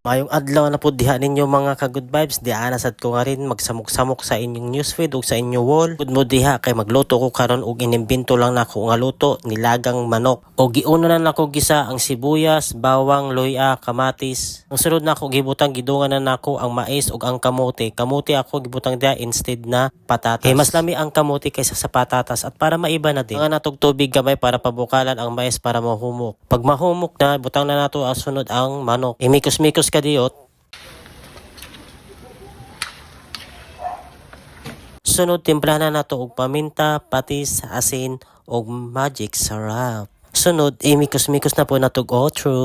Mayong adlaw na po diha ninyo mga ka-good vibes. Diha nasad ko nga rin magsamok-samok sa inyong newsfeed o sa inyong wall. Good mo diha kay magluto ko karon og inimbento lang nako nga luto, nilagang manok. O giuno na nako gisa ang sibuyas, bawang, luya, kamatis. Ang sunod nako gibutang gidungan na nako ang mais ug ang kamote. Kamote ako gibutang diha instead na patatas. Kay mas lami ang kamote kaysa sa patatas at para maiba na din. Nga natog tubig gamay para pabukalan ang mais para mahumok. Pag mahumok na, butang na nato ang sunod ang manok. Imikos-mikos kadiyot. Sunod timplahan na nato og paminta, patis, asin og magic sarap. Sunod mikos-mikos na po nato og otro.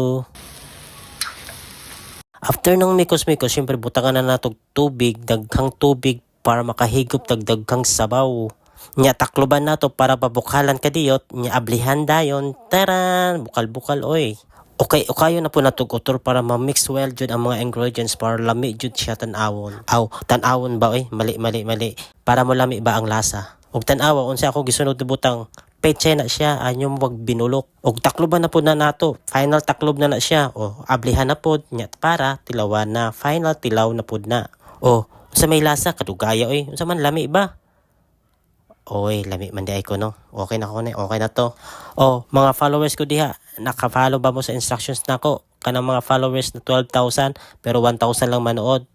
After ng mikos-mikos, syempre butangan na nato tubig, daghang tubig para makahigop daghang sabaw. Nya takloban nato para pabukalan kadiyot, nya ablihan dayon. Taran, bukal-bukal oy. Okay, kayo na po natug utor para ma-mix well jud ang mga ingredients para lami jud siya tan-awon. Tan-awon ba oy? Mali. Para mo lami ba ang lasa? Og tan-awa unsa ako gisunod ni butang peche na siya anyong wag binulok. Og takloban na po na nato. Final taklob na siya. O ablihan na pod nya para tilawan na. Final tilaw na pod na. O unsa may lasa kadugaya oy? Unsa man lami ba? Oy, lami man di ay ko no. Okay na ko na, okay na to. Oh, mga followers ko diha, naka-follow ba mo sa instructions nako? Kanang mga followers na 12,000 pero 1,000 lang manood.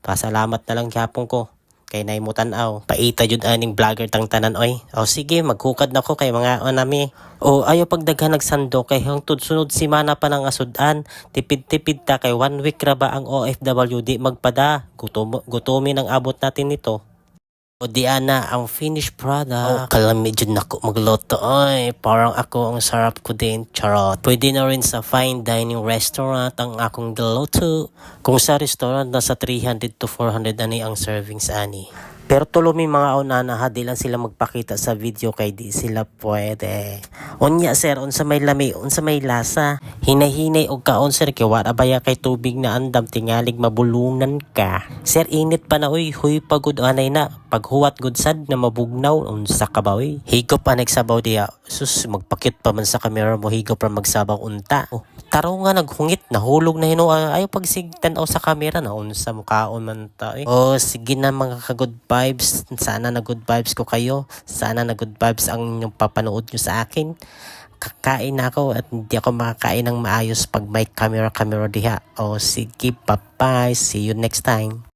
Pasalamat na lang gyapon ko. Kay naimutan-aw. Paita jud aning vlogger tang tanan oy. O sige, maghukad na ko kay mga onami. O ayo pagdaghan nagsando kay hangtod sunod semana pa nang asud-an. Tipid-tipid ta kay 1 week ra ba ang OFW di magpada. Gutomin ang abot natin nito. O diana ang finished product. Oh, kalami dyan ako magluto. Ay, parang ako ang sarap ko din. Charot. Pwede na rin sa fine dining restaurant ang akong giluto. Kung sa restaurant, nasa 300 to 400 ani ang servings ani. Pero tulo may mga unana ha, di lang sila magpakita sa video kay di sila pwede. Unya sir, unsa may lami, unsa may lasa. Hinay-hinay og kaon sir, kay wala baya kay tubig na andam tingalig mabulungan ka. Sir, init pa na uy, huy pagod anay na. Paghuwat gud sad na mabugnaw, unsa ka ba uy? Higop pa nagsabaw diya. Sus, magpakit pa man sa camera mo, higop pa magsabaw unta. Oh, taro nga naghungit, nahulog na hino. Ayaw pagsigtan o sa camera na unsa mukaon man ta eh. Oh, sige na mga ka-good vibes. Sana na good vibes ko kayo. Sana na good vibes ang inyong papanood nyo sa akin. Kakain na ako at hindi ako makakain ng maayos pag may camera diha. Oh, sige, bye-bye. See you next time.